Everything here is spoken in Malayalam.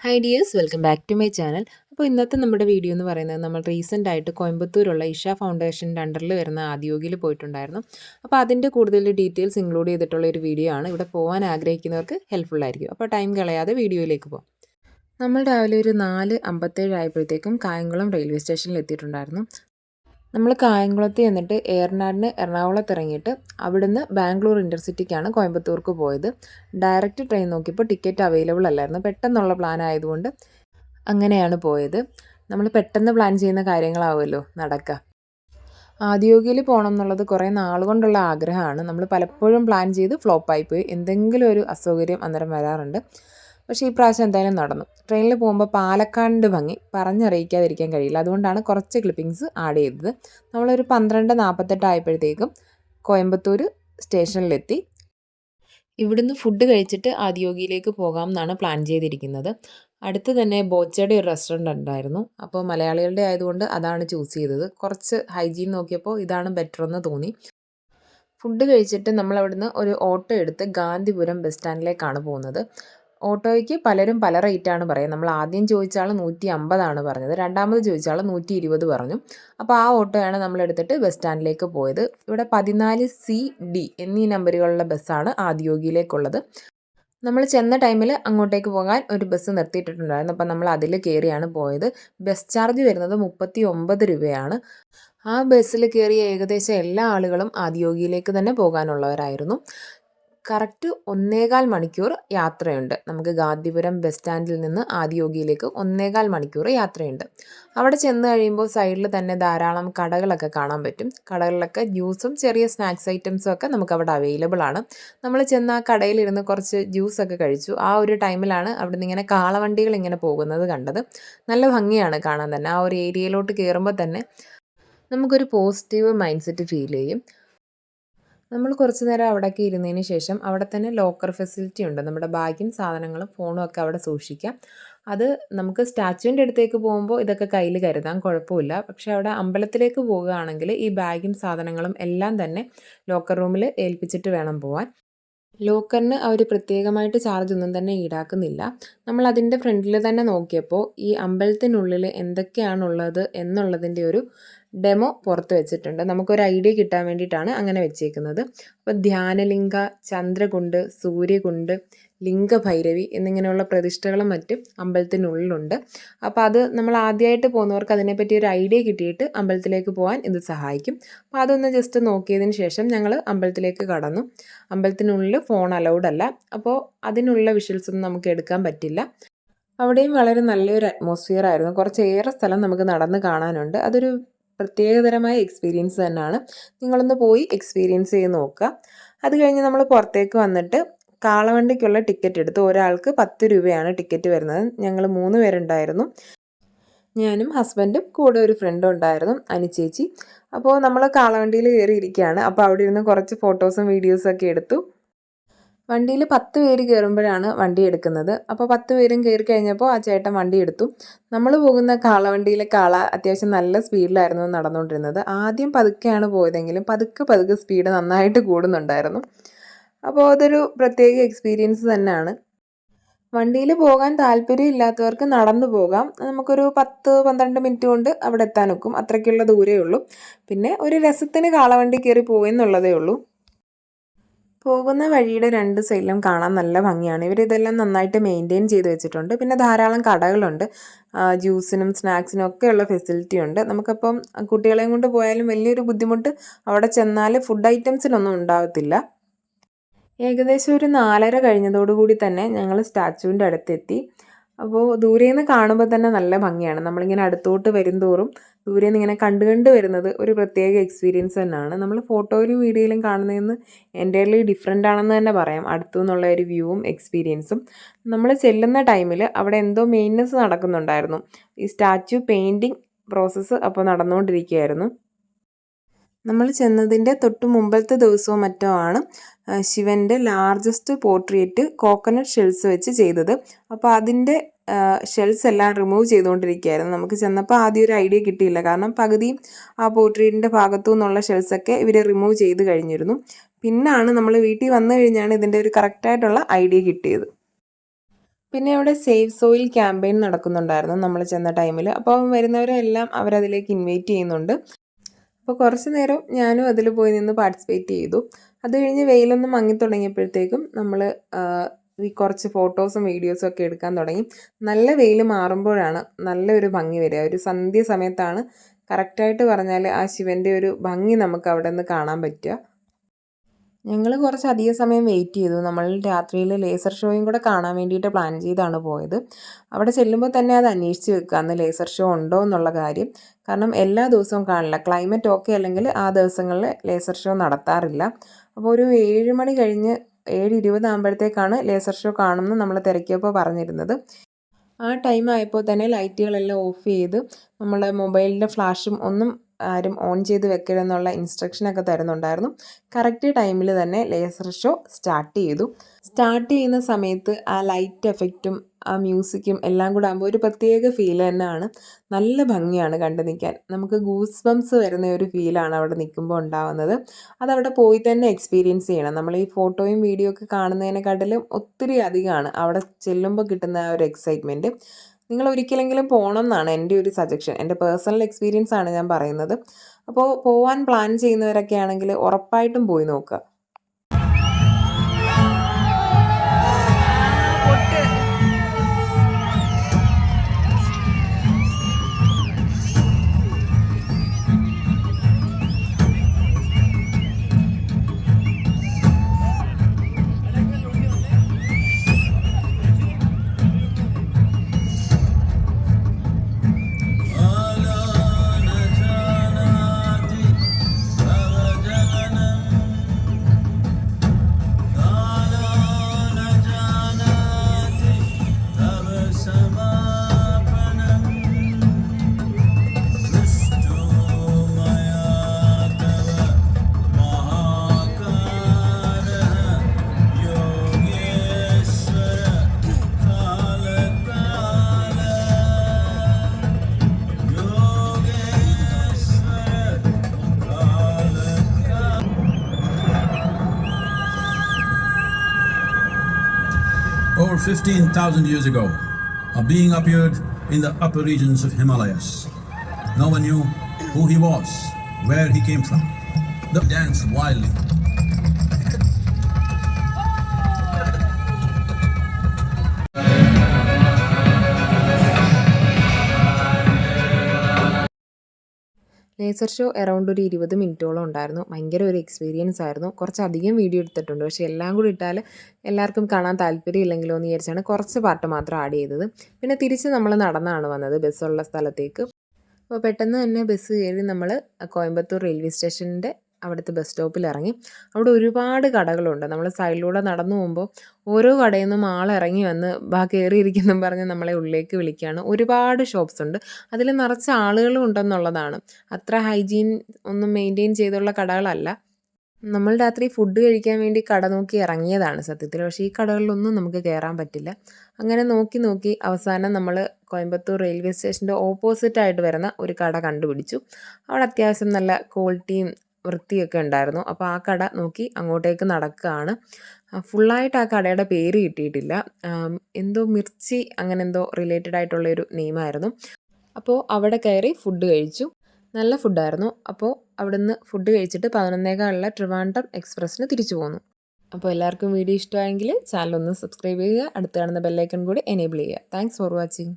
Hi dears, welcome back to my channel. അപ്പോൾ ഇന്നത്തെ നമ്മുടെ വീഡിയോ എന്ന് പറയുന്നത് നമ്മൾ റീസെൻ്റ് ആയിട്ട് കോയമ്പത്തൂരുള്ള ഇഷ ഫൗണ്ടേഷൻ്റെ അണ്ടറിൽ വരുന്ന ആദിയോഗിയിൽ പോയിട്ടുണ്ടായിരുന്നു. അപ്പോൾ അതിൻ്റെ കൂടുതൽ ഡീറ്റെയിൽസ് ഇൻക്ലൂഡ് ചെയ്തിട്ടുള്ള ഒരു വീഡിയോ ആണ്. ഇവിടെ പോകാൻ ആഗ്രഹിക്കുന്നവർക്ക് ഹെൽപ്ഫുൾ ആയിരിക്കും. അപ്പോൾ ടൈം കളയാതെ വീഡിയോയിലേക്ക് പോകാം. നമ്മൾ രാവിലെ ഒരു 4:57 ആയപ്പോഴത്തേക്കും കായംകുളം റെയിൽവേ സ്റ്റേഷനിൽ എത്തിയിട്ടുണ്ടായിരുന്നു. നമ്മൾ കായംകുളത്ത് ചെന്നിട്ട് ഏറനാടിന് എറണാകുളത്ത് ഇറങ്ങിയിട്ട് അവിടുന്ന് ബാംഗ്ലൂർ ഇൻ്റർസിറ്റിക്കാണ് കോയമ്പത്തൂർക്ക് പോയത്. ഡയറക്റ്റ് ട്രെയിൻ നോക്കിയപ്പോൾ ടിക്കറ്റ് അവൈലബിൾ അല്ലായിരുന്നു. പെട്ടെന്നുള്ള പ്ലാൻ ആയതുകൊണ്ട് അങ്ങനെയാണ് പോയത്. നമ്മൾ പെട്ടെന്ന് പ്ലാൻ ചെയ്യുന്ന കാര്യങ്ങളാവുമല്ലോ നടക്കുക. ആദിയോഗിയിൽ പോകണം എന്നുള്ളത് കുറേ നാളുകൊണ്ടുള്ള ആഗ്രഹമാണ്. നമ്മൾ പലപ്പോഴും പ്ലാൻ ചെയ്ത് ഫ്ലോപ്പായിപ്പോയി. എന്തെങ്കിലും ഒരു അസൗകര്യം അന്നേരം വരാറുണ്ട്. പക്ഷേ ഈ പ്രാവശ്യം എന്തായാലും നടന്നു. ട്രെയിനിൽ പോകുമ്പോൾ പാലക്കാടിൻ്റെ ഭംഗി പറഞ്ഞറിയിക്കാതിരിക്കാൻ കഴിയില്ല. അതുകൊണ്ടാണ് കുറച്ച് ക്ലിപ്പിങ്സ് ആഡ് ചെയ്തത്. നമ്മളൊരു 12:48 ആയപ്പോഴത്തേക്കും കോയമ്പത്തൂർ സ്റ്റേഷനിലെത്തി. ഇവിടുന്ന് ഫുഡ് കഴിച്ചിട്ട് ആദിയോഗിയിലേക്ക് പോകാം എന്നാണ് പ്ലാൻ ചെയ്തിരിക്കുന്നത്. അടുത്ത് തന്നെ ബോച്ചയുടെ ഒരു റെസ്റ്റോറൻറ്റ് ഉണ്ടായിരുന്നു. അപ്പോൾ മലയാളികളുടെ ആയതുകൊണ്ട് അതാണ് ചൂസ് ചെയ്തത്. കുറച്ച് ഹൈജീൻ നോക്കിയപ്പോൾ ഇതാണ് ബെറ്റർ എന്ന് തോന്നി. ഫുഡ് കഴിച്ചിട്ട് നമ്മൾ അവിടുന്ന് ഒരു ഓട്ടോ എടുത്ത് ഗാന്ധിപുരം ബസ് സ്റ്റാൻഡിലേക്കാണ് പോകുന്നത്. ഓട്ടോയ്ക്ക് പലരും പല റേറ്റാണ് പറയുക. നമ്മൾ ആദ്യം ചോദിച്ച ആൾ 150 പറഞ്ഞത്. രണ്ടാമത് ചോദിച്ച ആൾ 120 പറഞ്ഞു. അപ്പോൾ ആ ഓട്ടോയാണ് നമ്മളെടുത്തിട്ട് ബസ് സ്റ്റാൻഡിലേക്ക് പോയത്. ഇവിടെ 14CD എന്നീ നമ്പറുകളുള്ള ബസ്സാണ് ആദിയോഗിയിലേക്കുള്ളത്. നമ്മൾ ചെന്ന ടൈമിൽ അങ്ങോട്ടേക്ക് പോകാൻ ഒരു ബസ് നിർത്തിയിട്ടുണ്ടായിരുന്നു. അപ്പോൾ നമ്മൾ അതിൽ കയറിയാണ് പോയത്. ബസ് ചാർജ് വരുന്നത് 39 രൂപയാണ്. ആ ബസ്സിൽ കയറിയ ഏകദേശം എല്ലാ ആളുകളും ആദിയോഗിയിലേക്ക് തന്നെ പോകാനുള്ളവരായിരുന്നു. കറക്റ്റ് 1.25 മണിക്കൂർ യാത്രയുണ്ട്. നമുക്ക് ഗാന്ധിപുരം ബസ് സ്റ്റാൻഡിൽ നിന്ന് ആദിയോഗിയിലേക്ക് 1.25 മണിക്കൂർ യാത്രയുണ്ട്. അവിടെ ചെന്ന് കഴിയുമ്പോൾ സൈഡിൽ തന്നെ ധാരാളം കടകളൊക്കെ കാണാൻ പറ്റും. കടകളിലൊക്കെ ജ്യൂസും ചെറിയ സ്നാക്സ് ഐറ്റംസും ഒക്കെ നമുക്കവിടെ അവൈലബിൾ ആണ്. നമ്മൾ ചെന്ന് ആ കടയിലിരുന്ന് കുറച്ച് ജ്യൂസൊക്കെ കഴിച്ചു. ആ ഒരു ടൈമിലാണ് അവിടെ നിന്ന് ഇങ്ങനെ കാളവണ്ടികൾ ഇങ്ങനെ പോകുന്നത് കണ്ടത്. നല്ല ഭംഗിയാണ് കാണാൻ തന്നെ. ആ ഒരു ഏരിയയിലോട്ട് കയറുമ്പോൾ തന്നെ നമുക്കൊരു പോസിറ്റീവ് മൈൻഡ് സെറ്റ് ഫീൽ ചെയ്യും. നമ്മൾ കുറച്ച് നേരം അവിടെയൊക്കെ ഇരുന്നതിന് ശേഷം അവിടെ തന്നെ ലോക്കർ ഫെസിലിറ്റി ഉണ്ട്. നമ്മുടെ ബാഗും സാധനങ്ങളും ഫോണും ഒക്കെ അവിടെ സൂക്ഷിക്കാം. അത് നമുക്ക് സ്റ്റാച്ചുവിൻ്റെ അടുത്തേക്ക് പോകുമ്പോൾ ഇതൊക്കെ കയ്യിൽ കരുതാൻ കുഴപ്പമില്ല. പക്ഷേ അവിടെ അമ്പലത്തിലേക്ക് പോവുകയാണെങ്കിൽ ഈ ബാഗും സാധനങ്ങളും എല്ലാം തന്നെ ലോക്കർ റൂമിൽ ഏൽപ്പിച്ചിട്ട് വേണം പോകാൻ. ലോക്കറിന് അവർ പ്രത്യേകമായിട്ട് ചാർജ് ഒന്നും തന്നെ ഈടാക്കുന്നില്ല. നമ്മൾ അതിൻ്റെ ഫ്രണ്ടിൽ തന്നെ നോക്കിയപ്പോൾ ഈ അമ്പലത്തിനുള്ളിൽ എന്തൊക്കെയാണുള്ളത് എന്നുള്ളതിൻ്റെ ഒരു ഡെമോ പുറത്ത് വെച്ചിട്ടുണ്ട്. നമുക്കൊരു ഐഡിയ കിട്ടാൻ വേണ്ടിയിട്ടാണ് അങ്ങനെ വെച്ചേക്കുന്നത്. അപ്പോൾ ധ്യാനലിംഗ, ചന്ദ്രകുണ്ട്, സൂര്യകുണ്ട്, ലിംഗഭൈരവി എന്നിങ്ങനെയുള്ള പ്രതിഷ്ഠകളും മറ്റും അമ്പലത്തിനുള്ളിലുണ്ട്. അപ്പോൾ അത് നമ്മൾ ആദ്യമായിട്ട് പോകുന്നവർക്ക് അതിനെപ്പറ്റി ഒരു ഐഡിയ കിട്ടിയിട്ട് അമ്പലത്തിലേക്ക് പോകാൻ ഇത് സഹായിക്കും. അപ്പോൾ അതൊന്ന് ജസ്റ്റ് നോക്കിയതിന് ശേഷം ഞങ്ങൾ അമ്പലത്തിലേക്ക് കടന്നു. അമ്പലത്തിനുള്ളിൽ ഫോൺ അലൗഡ് അല്ല. അപ്പോൾ അതിനുള്ള വിഷ്വൽസ് ഒന്നും നമുക്ക് എടുക്കാൻ പറ്റില്ല. അവിടെയും വളരെ നല്ലൊരു അറ്റ്മോസ്ഫിയർ ആയിരുന്നു. കുറച്ചേറെ സ്ഥലം നമുക്ക് നടന്ന് കാണാനുണ്ട്. അതൊരു പ്രത്യേകതരമായ എക്സ്പീരിയൻസ് തന്നെയാണ്. നിങ്ങളൊന്ന് പോയി എക്സ്പീരിയൻസ് ചെയ്ത് നോക്കുക. അത് കഴിഞ്ഞ് നമ്മൾ പുറത്തേക്ക് വന്നിട്ട് കാളവണ്ടിക്കുള്ള ടിക്കറ്റ് എടുത്തു. ഒരാൾക്ക് 10 രൂപയാണ് ടിക്കറ്റ് വരുന്നത്. ഞങ്ങൾ 3 പേരുണ്ടായിരുന്നു. ഞാനും ഹസ്ബൻഡും കൂടെ ഒരു ഫ്രണ്ടും ഉണ്ടായിരുന്നു, അനുചേച്ചി. അപ്പോൾ നമ്മൾ കാളവണ്ടിയിൽ കയറിയിരിക്കുകയാണ്. അപ്പോൾ അവിടെ ഇരുന്ന് കുറച്ച് ഫോട്ടോസും വീഡിയോസും ഒക്കെ എടുത്തു. വണ്ടിയിൽ 10 പേര് കയറുമ്പോഴാണ് വണ്ടി എടുക്കുന്നത്. അപ്പോൾ 10 പേരും കയറി കഴിഞ്ഞപ്പോൾ ആ ചേട്ടൻ വണ്ടി എടുത്തു. നമ്മൾ പോകുന്ന കാളവണ്ടിയിലെ കാള അത്യാവശ്യം നല്ല സ്പീഡിലായിരുന്നു നടന്നുകൊണ്ടിരുന്നത്. ആദ്യം പതുക്കെയാണ് പോയതെങ്കിലും പതുക്കെ സ്പീഡ് നന്നായിട്ട് കൂടുന്നുണ്ടായിരുന്നു. അപ്പോൾ അതൊരു പ്രത്യേക എക്സ്പീരിയൻസ് തന്നെയാണ്. വണ്ടിയിൽ പോകാൻ താല്പര്യം ഇല്ലാത്തവർക്ക് നടന്നു പോകാം. നമുക്കൊരു 10-12 മിനിറ്റ് കൊണ്ട് അവിടെ എത്താൻ ഒക്കും. അത്രയ്ക്കുള്ള ദൂരമേ ഉള്ളൂ. പിന്നെ ഒരു രസത്തിന് കാളവണ്ടി കയറി പോയെന്നുള്ളതേ ഉള്ളൂ. പോകുന്ന വഴിയുടെ 2 സൈഡിലും കാണാൻ നല്ല ഭംഗിയാണ്. ഇവരിതെല്ലാം നന്നായിട്ട് മെയിൻറ്റെയിൻ ചെയ്ത് വെച്ചിട്ടുണ്ട്. പിന്നെ ധാരാളം കടകളുണ്ട്. ജ്യൂസിനും സ്നാക്സിനും ഒക്കെയുള്ള ഫെസിലിറ്റി ഉണ്ട്. നമുക്കപ്പം കുട്ടികളെയും കൊണ്ട് പോയാലും വലിയൊരു ബുദ്ധിമുട്ട് അവിടെ ചെന്നാൽ ഫുഡ് ഐറ്റംസിനൊന്നും ഉണ്ടാകത്തില്ല. ഏകദേശം ഒരു 4:30 കഴിഞ്ഞതോടുകൂടി തന്നെ ഞങ്ങൾ സ്റ്റാച്ചുവിൻ്റെ അടുത്തെത്തി. അപ്പോൾ ദൂരെ നിന്ന് കാണുമ്പോൾ തന്നെ നല്ല ഭംഗിയാണ്. നമ്മളിങ്ങനെ അടുത്തോട്ട് വരുംതോറും ദൂരെ നിന്ന് ഇങ്ങനെ കണ്ട് വരുന്നത് ഒരു പ്രത്യേക എക്സ്പീരിയൻസ് തന്നെയാണ്. നമ്മൾ ഫോട്ടോയിലും വീഡിയോയിലും കാണുന്നതിന് എൻ്റയർലി ഡിഫറെൻ്റ് ആണെന്ന് തന്നെ പറയാം. അടുത്തു നിന്നുള്ള ഒരു വ്യൂവും എക്സ്പീരിയൻസും. നമ്മൾ ചെല്ലുന്ന ടൈമിൽ അവിടെ എന്തോ മെയിൻ്റനൻസ് നടക്കുന്നുണ്ടായിരുന്നു. ഈ സ്റ്റാച്ചു പെയിൻറ്റിങ് പ്രോസസ്സ് അപ്പോൾ നടന്നുകൊണ്ടിരിക്കുകയായിരുന്നു. നമ്മൾ ചെന്നതിൻ്റെ തൊട്ട് മുമ്പത്തെ ദിവസവും മറ്റോ ആണ് ശിവൻ്റെ ലാർജസ്റ്റ് പോർട്രേറ്റ് കോക്കനട്ട് ഷെൽസ് വെച്ച് ചെയ്തത്. അപ്പോൾ അതിൻ്റെ ഷെൽസ് എല്ലാം റിമൂവ് ചെയ്തുകൊണ്ടിരിക്കുകയായിരുന്നു. നമുക്ക് ചെന്നപ്പോൾ ആദ്യം ഒരു ഐഡിയ കിട്ടിയില്ല. കാരണം പകുതിയും ആ പോർട്രേറ്റിൻ്റെ ഭാഗത്തു നിന്നുള്ള ഷെൽസൊക്കെ ഇവർ റിമൂവ് ചെയ്ത് കഴിഞ്ഞിരുന്നു. പിന്നാണ് നമ്മൾ വീട്ടിൽ വന്നു കഴിഞ്ഞാണ് ഇതിൻ്റെ ഒരു കറക്റ്റായിട്ടുള്ള ഐഡിയ കിട്ടിയത്. പിന്നെ അവിടെ സേവ് സോയിൽ ക്യാമ്പയിൻ നടക്കുന്നുണ്ടായിരുന്നു നമ്മൾ ചെന്ന ടൈമിൽ. അപ്പോൾ വരുന്നവരെല്ലാം അവരതിലേക്ക് ഇൻവൈറ്റ് ചെയ്യുന്നുണ്ട്. അപ്പോൾ കുറച്ച് നേരം ഞാനും അതിൽ പോയി നിന്ന് പാർട്ടിസിപ്പേറ്റ് ചെയ്തു. അത് കഴിഞ്ഞ് വെയിലൊന്നും മങ്ങി തുടങ്ങിയപ്പോഴത്തേക്കും നമ്മൾ ഈ കുറച്ച് ഫോട്ടോസും വീഡിയോസും ഒക്കെ എടുക്കാൻ തുടങ്ങി. നല്ല വെയിൽ മാറുമ്പോഴാണ് നല്ലൊരു ഭംഗി വരിക. ഒരു സന്ധ്യ സമയത്താണ് കറക്റ്റായിട്ട് പറഞ്ഞാൽ ആ ശിവൻ്റെ ഒരു ഭംഗി നമുക്ക് അവിടെ നിന്ന് കാണാൻ പറ്റുക. ഞങ്ങൾ കുറച്ചധികം സമയം വെയിറ്റ് ചെയ്തു. നമ്മൾ രാത്രിയിൽ ലേസർ ഷോയും കൂടെ കാണാൻ വേണ്ടിയിട്ട് പ്ലാൻ ചെയ്താണ് പോയത്. അവിടെ ചെല്ലുമ്പോൾ തന്നെ അത് അന്വേഷിച്ച് വെക്കുക, അന്ന് ലേസർ ഷോ ഉണ്ടോ എന്നുള്ള കാര്യം. കാരണം എല്ലാ ദിവസവും കാണില്ല. ക്ലൈമറ്റ് ഓക്കെ അല്ലെങ്കിൽ ആ ദിവസങ്ങളിൽ ലേസർ ഷോ നടത്താറില്ല. അപ്പോൾ ഒരു 7 മണി കഴിഞ്ഞ് 7:20 ആകുമ്പോഴത്തേക്കാണ് ലേസർ ഷോ കാണുമെന്ന് നമ്മൾ തിരക്കിയപ്പോൾ പറഞ്ഞിരുന്നത്. ആ ടൈം ആയപ്പോൾ തന്നെ ലൈറ്റുകളെല്ലാം ഓഫ് ചെയ്ത് നമ്മുടെ മൊബൈലിൻ്റെ ഫ്ലാഷും ഒന്നും ആരും ഓൺ ചെയ്ത് വെക്കരുതെന്നുള്ള ഇൻസ്ട്രക്ഷനൊക്കെ തരുന്നുണ്ടായിരുന്നു. കറക്റ്റ് ടൈമിൽ തന്നെ ലേസർ ഷോ സ്റ്റാർട്ട് ചെയ്തു. സ്റ്റാർട്ട് ചെയ്യുന്ന സമയത്ത് ആ ലൈറ്റ് എഫക്റ്റും ആ മ്യൂസിക്കും എല്ലാം കൂടെ ആകുമ്പോൾ ഒരു പ്രത്യേക ഫീൽ തന്നെയാണ്. നല്ല ഭംഗിയാണ് കണ്ടു നിൽക്കാൻ. നമുക്ക് ഗൂസ് ബംസ് വരുന്ന ഒരു ഫീലാണ് അവിടെ നിൽക്കുമ്പോൾ ഉണ്ടാവുന്നത്. അതവിടെ പോയി തന്നെ എക്സ്പീരിയൻസ് ചെയ്യണം. നമ്മൾ ഈ ഫോട്ടോയും വീഡിയോ ഒക്കെ കാണുന്നതിനെക്കാട്ടിലും ഒത്തിരി അധികമാണ് അവിടെ ചെല്ലുമ്പോൾ കിട്ടുന്ന ആ ഒരു എക്സൈറ്റ്മെൻറ്റ്. നിങ്ങൾ ഒരിക്കലെങ്കിലും പോകണം എന്നാണ് എൻ്റെ ഒരു സജഷൻ. എൻ്റെ പേഴ്സണൽ എക്സ്പീരിയൻസ് ആണ് ഞാൻ പറയുന്നത്. അപ്പോൾ പോകാൻ പ്ലാൻ ചെയ്യുന്നവരൊക്കെ ആണെങ്കിൽ ഉറപ്പായിട്ടും പോയി നോക്കുക. Over 15,000 years ago, a being appeared in the upper regions of Himalayas. No one knew who he was, where he came from. They danced wildly. Laser show around ഒരു 20 മിനിറ്റോളം ഉണ്ടായിരുന്നു. ഭയങ്കര ഒരു എക്സ്പീരിയൻസ് ആയിരുന്നു. കുറച്ചധികം വീഡിയോ എടുത്തിട്ടുണ്ട്. പക്ഷേ എല്ലാം കൂടി ഇട്ടാൽ എല്ലാവർക്കും കാണാൻ താല്പര്യമില്ലെങ്കിലോ എന്ന് വിചാരിച്ചാണ് കുറച്ച് പാർട്ട് മാത്രം ആഡ് ചെയ്തത്. പിന്നെ തിരിച്ച് നമ്മൾ നടന്നാണ് വന്നത് ബസ്സുള്ള സ്ഥലത്തേക്ക്. അപ്പോൾ പെട്ടെന്ന് തന്നെ ബസ് കയറി നമ്മൾ കോയമ്പത്തൂർ റെയിൽവേ സ്റ്റേഷൻ്റെ അവിടുത്തെ ബസ് സ്റ്റോപ്പിൽ ഇറങ്ങി. അവിടെ ഒരുപാട് കടകളുണ്ട്. നമ്മൾ സൈഡിലൂടെ നടന്നു പോകുമ്പോൾ ഓരോ കടയിൽ നിന്നും ആളിറങ്ങി വന്ന് കയറിയിരിക്കുന്നെന്നും പറഞ്ഞ് നമ്മളെ ഉള്ളിലേക്ക് വിളിക്കുകയാണ്. ഒരുപാട് ഷോപ്സ് ഉണ്ട്. അതിൽ നിറച്ച് ആളുകളും ഉണ്ടെന്നുള്ളതാണ്. അത്ര ഹൈജീൻ ഒന്നും മെയിൻറ്റെയിൻ ചെയ്തുള്ള കടകളല്ല. നമ്മൾ രാത്രി ഫുഡ് കഴിക്കാൻ വേണ്ടി കട നോക്കി ഇറങ്ങിയതാണ് സത്യത്തിൽ. പക്ഷേ ഈ കടകളിലൊന്നും നമുക്ക് കയറാൻ പറ്റില്ല. അങ്ങനെ നോക്കി നോക്കി അവസാനം നമ്മൾ കോയമ്പത്തൂർ റെയിൽവേ സ്റ്റേഷൻ്റെ ഓപ്പോസിറ്റായിട്ട് വരുന്ന ഒരു കട കണ്ടുപിടിച്ചു. അവിടെ അത്യാവശ്യം നല്ല ക്വാളിറ്റിയും വൃത്തിയൊക്കെ ഉണ്ടായിരുന്നു. അപ്പോൾ ആ കട നോക്കി അങ്ങോട്ടേക്ക് നടക്കുകയാണ്. ഫുള്ളായിട്ട് ആ കടയുടെ പേര് കിട്ടിയിട്ടില്ല. എന്തോ മിർച്ചി അങ്ങനെ എന്തോ റിലേറ്റഡ് ആയിട്ടുള്ളൊരു നെയിമായിരുന്നു. അപ്പോൾ അവിടെ കയറി ഫുഡ് കഴിച്ചു. നല്ല ഫുഡായിരുന്നു. അപ്പോൾ അവിടുന്ന് ഫുഡ് കഴിച്ചിട്ട് 11:15 ട്രിവാൻഡ്രം എക്സ്പ്രസ്സിന് തിരിച്ചു പോന്നു. അപ്പോൾ എല്ലാവർക്കും വീഡിയോ ഇഷ്ടമായെങ്കിൽ ചാനൽ ഒന്ന് സബ്സ്ക്രൈബ് ചെയ്യുക. അടുത്ത് കാണുന്ന ബെല്ലൈക്കൺ കൂടി എനേബിൾ ചെയ്യുക. Thanks for watching.